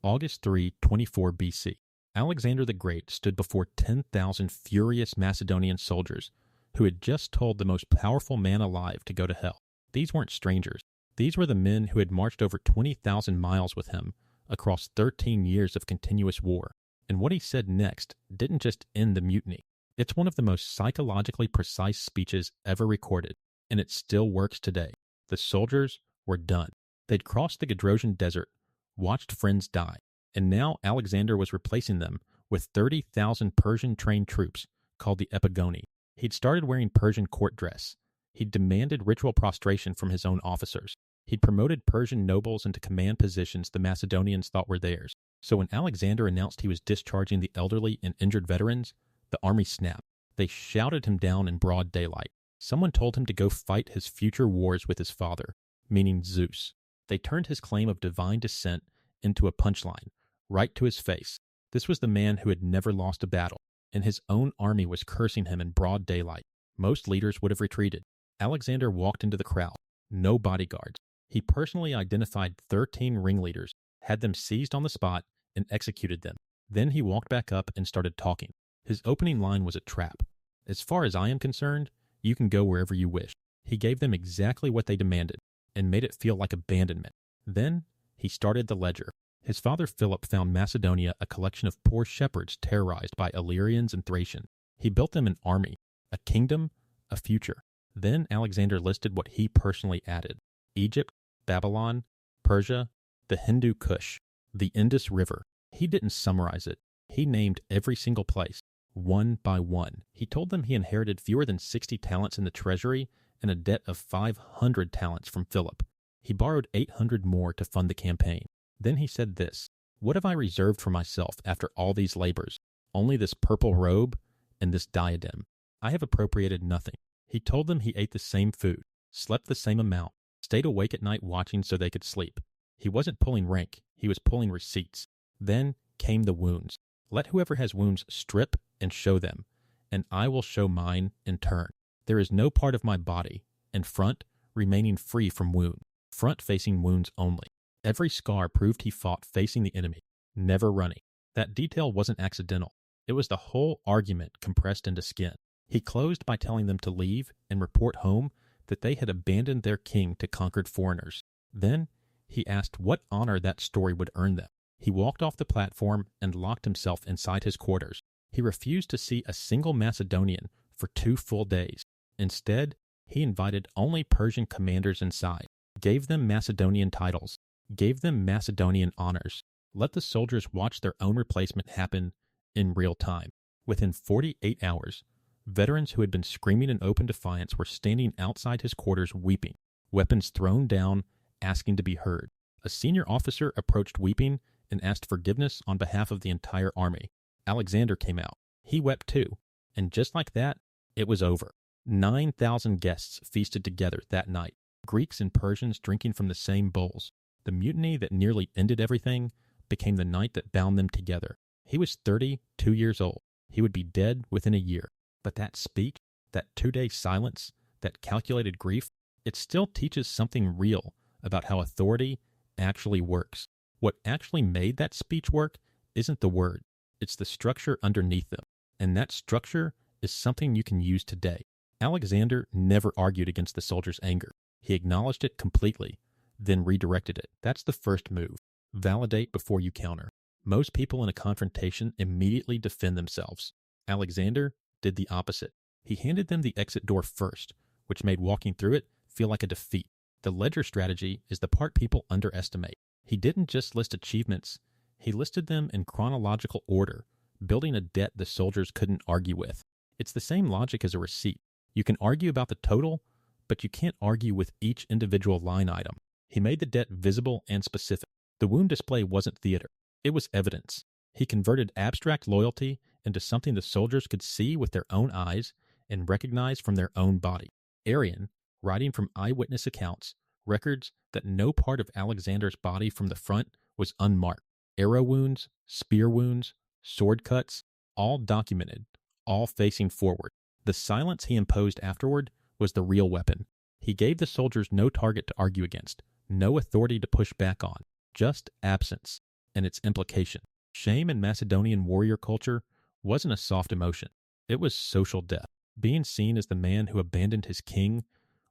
August 3, 24 BC. Alexander the Great stood before 10,000 furious Macedonian soldiers who had just told the most powerful man alive to go to hell. These weren't strangers. These were the men who had marched over 20,000 miles with him across 13 years of continuous war. And what he said next didn't just end the mutiny. It's one of the most psychologically precise speeches ever recorded, and it still works today. The soldiers were done. They'd crossed the Gadrosian Desert, watched friends die, and now Alexander was replacing them with 30,000 Persian-trained troops called the Epigoni. He'd started wearing Persian court dress. He'd demanded ritual prostration from his own officers. He'd promoted Persian nobles into command positions the Macedonians thought were theirs. So when Alexander announced he was discharging the elderly and injured veterans, the army snapped. They shouted him down in broad daylight. Someone told him to go fight his future wars with his father, meaning Zeus. They turned his claim of divine descent into a punchline, right to his face. This was the man who had never lost a battle, and his own army was cursing him in broad daylight. Most leaders would have retreated. Alexander walked into the crowd. No bodyguards. He personally identified 13 ringleaders, had them seized on the spot, and executed them. Then he walked back up and started talking. His opening line was a trap. As far as I am concerned, you can go wherever you wish. He gave them exactly what they demanded, and made it feel like abandonment. Then he started the ledger. His father Philip found Macedonia a collection of poor shepherds terrorized by Illyrians and Thracians. He built them an army, a kingdom, a future. Then Alexander listed what he personally added: Egypt, Babylon, Persia, the Hindu Kush, the Indus River. He didn't summarize it. He named every single place, one by one. He told them he inherited fewer than 60 talents in the treasury and a debt of 500 talents from Philip. He borrowed 800 more to fund the campaign. Then he said this: "What have I reserved for myself after all these labors? Only this purple robe and this diadem. I have appropriated nothing." He told them he ate the same food, slept the same amount, stayed awake at night watching so they could sleep. He wasn't pulling rank, he was pulling receipts. Then came the wounds. "Let whoever has wounds strip and show them, and I will show mine in turn. There is no part of my body, in front, remaining free from wound, front-facing wounds only." Every scar proved he fought facing the enemy, never running. That detail wasn't accidental. It was the whole argument compressed into skin. He closed by telling them to leave and report home that they had abandoned their king to conquered foreigners. Then he asked what honor that story would earn them. He walked off the platform and locked himself inside his quarters. He refused to see a single Macedonian for 2 full days. Instead, he invited only Persian commanders inside, gave them Macedonian titles, gave them Macedonian honors, let the soldiers watch their own replacement happen in real time. Within 48 hours, veterans who had been screaming in open defiance were standing outside his quarters weeping, weapons thrown down, asking to be heard. A senior officer approached weeping and asked forgiveness on behalf of the entire army. Alexander came out. He wept too, and just like that, it was over. 9,000 guests feasted together that night, Greeks and Persians drinking from the same bowls. The mutiny that nearly ended everything became the night that bound them together. He was 32 years old. He would be dead within a year. But that speech, that 2-day silence, that calculated grief, it still teaches something real about how authority actually works. What actually made that speech work isn't the word, it's the structure underneath them. And that structure is something you can use today. Alexander never argued against the soldiers' anger. He acknowledged it completely, then redirected it. That's the first move. Validate before you counter. Most people in a confrontation immediately defend themselves. Alexander did the opposite. He handed them the exit door first, which made walking through it feel like a defeat. The ledger strategy is the part people underestimate. He didn't just list achievements, he listed them in chronological order, building a debt the soldiers couldn't argue with. It's the same logic as a receipt. You can argue about the total, but you can't argue with each individual line item. He made the debt visible and specific. The wound display wasn't theater, it was evidence. He converted abstract loyalty into something the soldiers could see with their own eyes and recognize from their own body. Arrian, writing from eyewitness accounts, records that no part of Alexander's body from the front was unmarked. Arrow wounds, spear wounds, sword cuts, all documented, all facing forward. The silence he imposed afterward was the real weapon. He gave the soldiers no target to argue against, no authority to push back on, just absence. and its implication. Shame in Macedonian warrior culture wasn't a soft emotion. It was social death. Being seen as the man who abandoned his king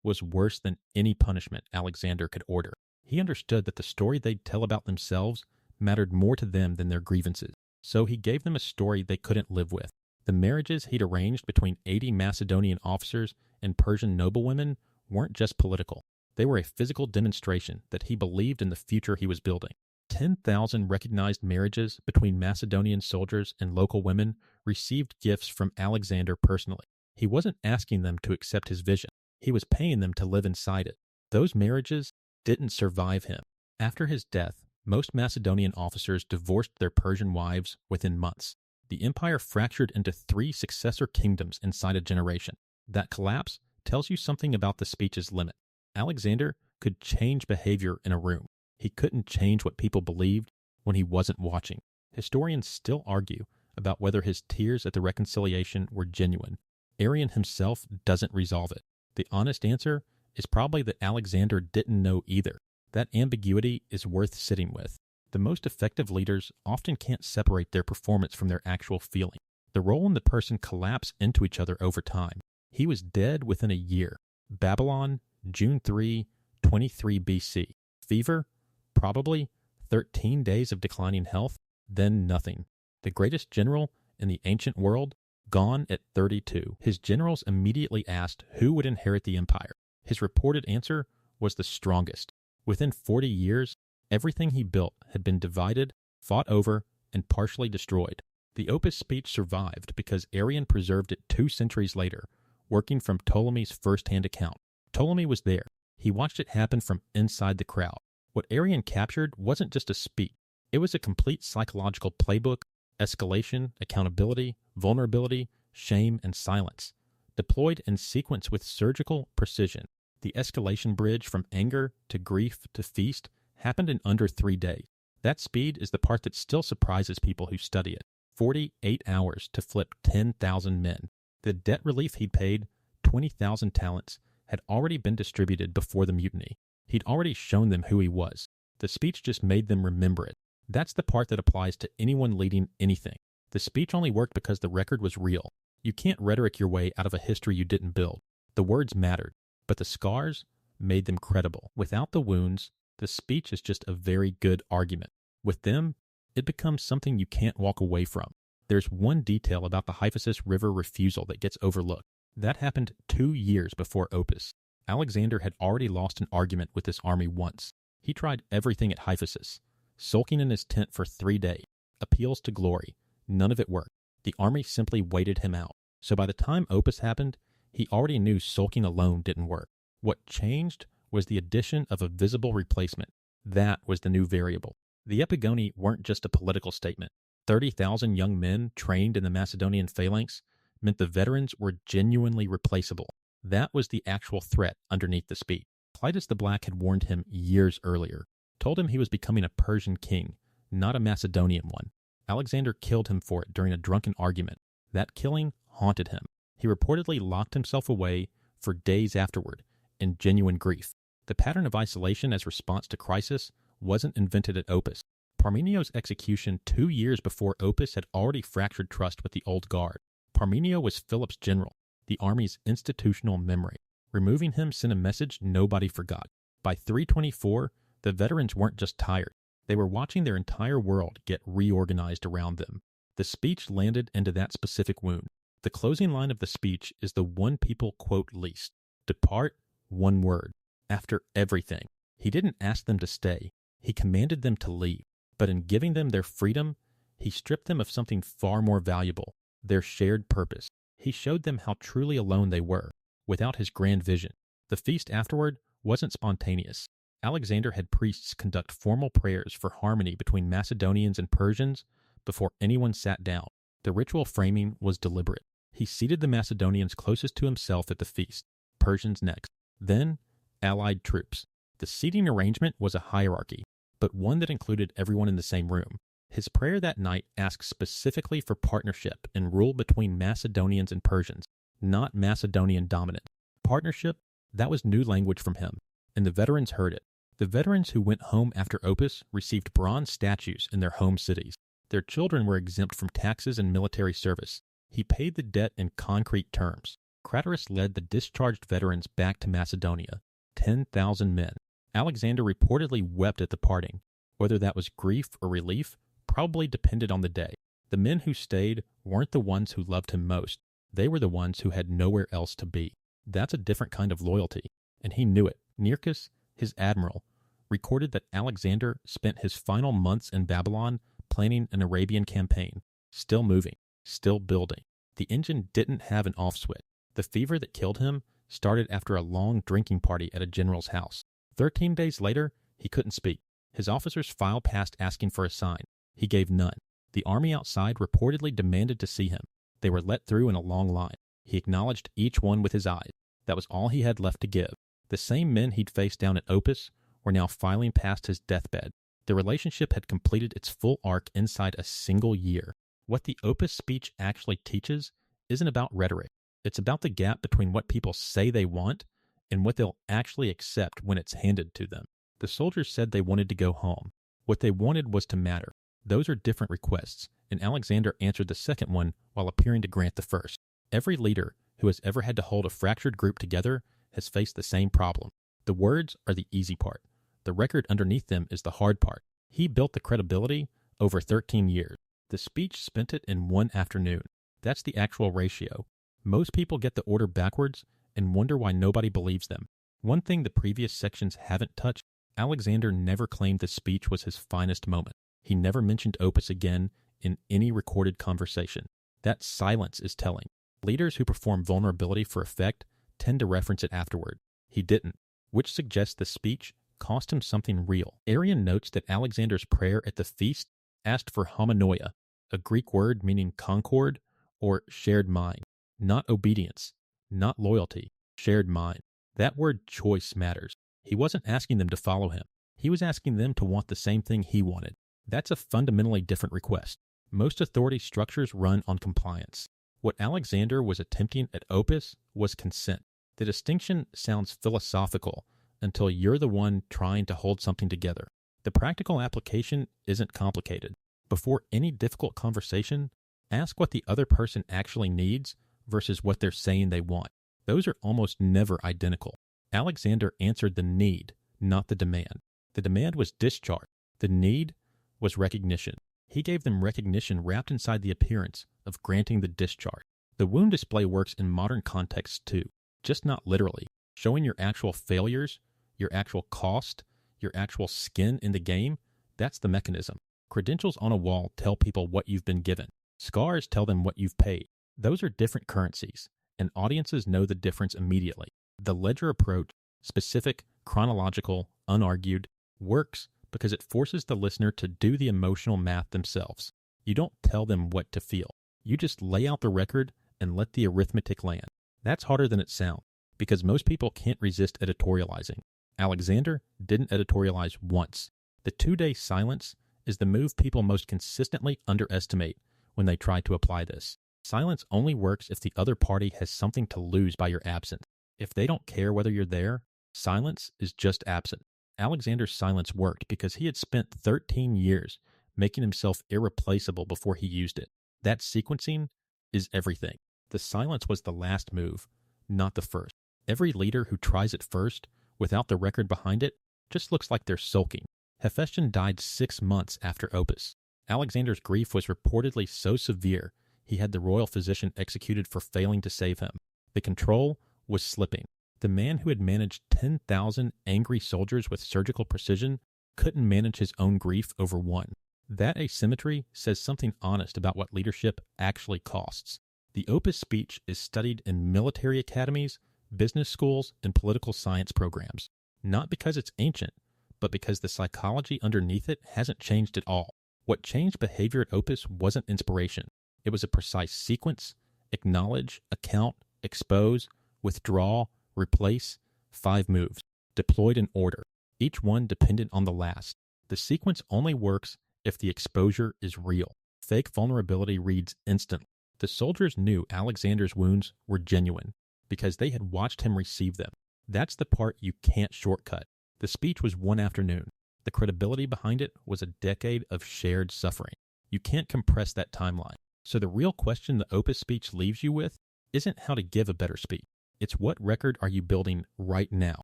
was worse than any punishment Alexander could order. He understood that the story they'd tell about themselves mattered more to them than their grievances, so he gave them a story they couldn't live with. The marriages he'd arranged between 80 Macedonian officers and Persian noblewomen weren't just political. They were a physical demonstration that he believed in the future he was building. 10,000 recognized marriages between Macedonian soldiers and local women received gifts from Alexander personally. He wasn't asking them to accept his vision. He was paying them to live inside it. Those marriages didn't survive him. After his death, most Macedonian officers divorced their Persian wives within months. The empire fractured into 3 successor kingdoms inside a generation. That collapse tells you something about the speech's limit. Alexander could change behavior in a room. He couldn't change what people believed when he wasn't watching. Historians still argue about whether his tears at the reconciliation were genuine. Arrian himself doesn't resolve it. The honest answer is probably that Alexander didn't know either. That ambiguity is worth sitting with. The most effective leaders often can't separate their performance from their actual feeling. The role and the person collapse into each other over time. He was dead within a year. Babylon, June 3, 23 BC. Fever? Probably 13 days of declining health, then nothing. The greatest general in the ancient world, gone at 32. His generals immediately asked who would inherit the empire. His reported answer was the strongest. Within 40 years, everything he built had been divided, fought over, and partially destroyed. The Opus speech survived because Arrian preserved it 2 centuries later, working from Ptolemy's first-hand account. Ptolemy was there. He watched it happen from inside the crowd. What Arrian captured wasn't just a speech. It was a complete psychological playbook: escalation, accountability, vulnerability, shame, and silence, deployed in sequence with surgical precision. The escalation bridge from anger to grief to feast happened in under 3 days. That speed is the part that still surprises people who study it. 48 hours to flip 10,000 men. The debt relief he'd paid, 20,000 talents, had already been distributed before the mutiny. He'd already shown them who he was. The speech just made them remember it. That's the part that applies to anyone leading anything. The speech only worked because the record was real. You can't rhetoric your way out of a history you didn't build. The words mattered, but the scars made them credible. Without the wounds, the speech is just a very good argument. With them, it becomes something you can't walk away from. There's one detail about the Hyphasis River refusal that gets overlooked. That happened 2 years before Opus. Alexander had already lost an argument with this army once. He tried everything at Hyphasis, sulking in his tent for 3 days, appeals to glory. None of it worked. The army simply waited him out. So by the time Opus happened, he already knew sulking alone didn't work. What changed was the addition of a visible replacement. That was the new variable. The Epigoni weren't just a political statement. 30,000 young men trained in the Macedonian phalanx meant the veterans were genuinely replaceable. That was the actual threat underneath the speech. Clitus the Black had warned him years earlier, told him he was becoming a Persian king, not a Macedonian one. Alexander killed him for it during a drunken argument. That killing haunted him. He reportedly locked himself away for days afterward in genuine grief. The pattern of isolation as response to crisis wasn't invented at Opus. Parmenio's execution 2 years before Opus had already fractured trust with the old guard. Parmenio was Philip's general, the army's institutional memory. Removing him sent a message nobody forgot. By 324, the veterans weren't just tired. They were watching their entire world get reorganized around them. The speech landed into that specific wound. The closing line of the speech is the one people quote least. Depart, one word. After everything. He didn't ask them to stay. He commanded them to leave. But in giving them their freedom, he stripped them of something far more valuable, their shared purpose. He showed them how truly alone they were, without his grand vision. The feast afterward wasn't spontaneous. Alexander had priests conduct formal prayers for harmony between Macedonians and Persians before anyone sat down. The ritual framing was deliberate. He seated the Macedonians closest to himself at the feast, Persians next, then allied troops. The seating arrangement was a hierarchy, but one that included everyone in the same room. His prayer that night asked specifically for partnership and rule between Macedonians and Persians, not Macedonian dominance. Partnership, that was new language from him, and the veterans heard it. The veterans who went home after Opus received bronze statues in their home cities. Their children were exempt from taxes and military service. He paid the debt in concrete terms. Craterus led the discharged veterans back to Macedonia, 10,000 men. Alexander reportedly wept at the parting. Whether that was grief or relief probably depended on the day. The men who stayed weren't the ones who loved him most. They were the ones who had nowhere else to be. That's a different kind of loyalty, and he knew it. Nearchus, his admiral, recorded that Alexander spent his final months in Babylon planning an Arabian campaign, still moving, still building. The engine didn't have an off switch. The fever that killed him started after a long drinking party at a general's house. 13 days later, he couldn't speak. His officers filed past asking for a sign. He gave none. The army outside reportedly demanded to see him. They were let through in a long line. He acknowledged each one with his eyes. That was all he had left to give. The same men he'd faced down at Opus were now filing past his deathbed. The relationship had completed its full arc inside a single year. What the Opus speech actually teaches isn't about rhetoric. It's about the gap between what people say they want and what they'll actually accept when it's handed to them. The soldiers said they wanted to go home. What they wanted was to matter. Those are different requests, and Alexander answered the second one while appearing to grant the first. Every leader who has ever had to hold a fractured group together has faced the same problem. The words are the easy part. The record underneath them is the hard part. He built the credibility over 13 years. The speech spent it in one afternoon. That's the actual ratio. Most people get the order backwards and wonder why nobody believes them. One thing the previous sections haven't touched, Alexander never claimed the speech was his finest moment. He never mentioned Opus again in any recorded conversation. That silence is telling. Leaders who perform vulnerability for effect tend to reference it afterward. He didn't, which suggests the speech cost him something real. Arian notes that Alexander's prayer at the feast asked for homonoia, a Greek word meaning concord or shared mind. Not obedience, not loyalty, shared mind. That word choice matters. He wasn't asking them to follow him. He was asking them to want the same thing he wanted. That's a fundamentally different request. Most authority structures run on compliance. What Alexander was attempting at Opus was consent. The distinction sounds philosophical until you're the one trying to hold something together. The practical application isn't complicated. Before any difficult conversation, ask what the other person actually needs versus what they're saying they want. Those are almost never identical. Alexander answered the need, not the demand. The demand was discharge. The need was recognition. He gave them recognition wrapped inside the appearance of granting the discharge. The wound display works in modern contexts too, just not literally. Showing your actual failures, your actual cost, your actual skin in the game, that's the mechanism. Credentials on a wall tell people what you've been given. Scars tell them what you've paid. Those are different currencies, and audiences know the difference immediately. The ledger approach, specific, chronological, unargued, works because it forces the listener to do the emotional math themselves. You don't tell them what to feel. You just lay out the record and let the arithmetic land. That's harder than it sounds, because most people can't resist editorializing. Alexander didn't editorialize once. The 2-day silence is the move people most consistently underestimate when they try to apply this. Silence only works if the other party has something to lose by your absence. If they don't care whether you're there, silence is just absent. Alexander's silence worked because he had spent 13 years making himself irreplaceable before he used it. That sequencing is everything. The silence was the last move, not the first. Every leader who tries it first, without the record behind it, just looks like they're sulking. Hephaestion died 6 months after Opus. Alexander's grief was reportedly so severe he had the royal physician executed for failing to save him. The control was slipping. The man who had managed 10,000 angry soldiers with surgical precision couldn't manage his own grief over one. That asymmetry says something honest about what leadership actually costs. The Opus speech is studied in military academies, business schools, and political science programs. Not because it's ancient, but because the psychology underneath it hasn't changed at all. What changed behavior at Opus wasn't inspiration. It was a precise sequence: acknowledge, account, expose, withdraw, replace, 5 moves, deployed in order, each one dependent on the last. The sequence only works if the exposure is real. Fake vulnerability reads instantly. The soldiers knew Alexander's wounds were genuine because they had watched him receive them. That's the part you can't shortcut. The speech was one afternoon. The credibility behind it was a decade of shared suffering. You can't compress that timeline. So the real question the Opus speech leaves you with isn't how to give a better speech. It's what record are you building right now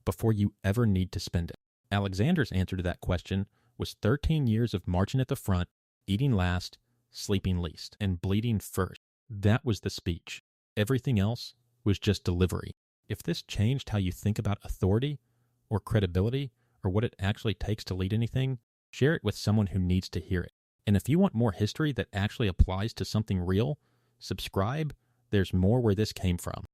before you ever need to spend it? Alexander's answer to that question was 13 years of marching at the front, eating last, sleeping least, and bleeding first. That was the speech. Everything else was just delivery. If this changed how you think about authority or credibility or what it actually takes to lead anything, share it with someone who needs to hear it. And if you want more history that actually applies to something real, subscribe. There's more where this came from.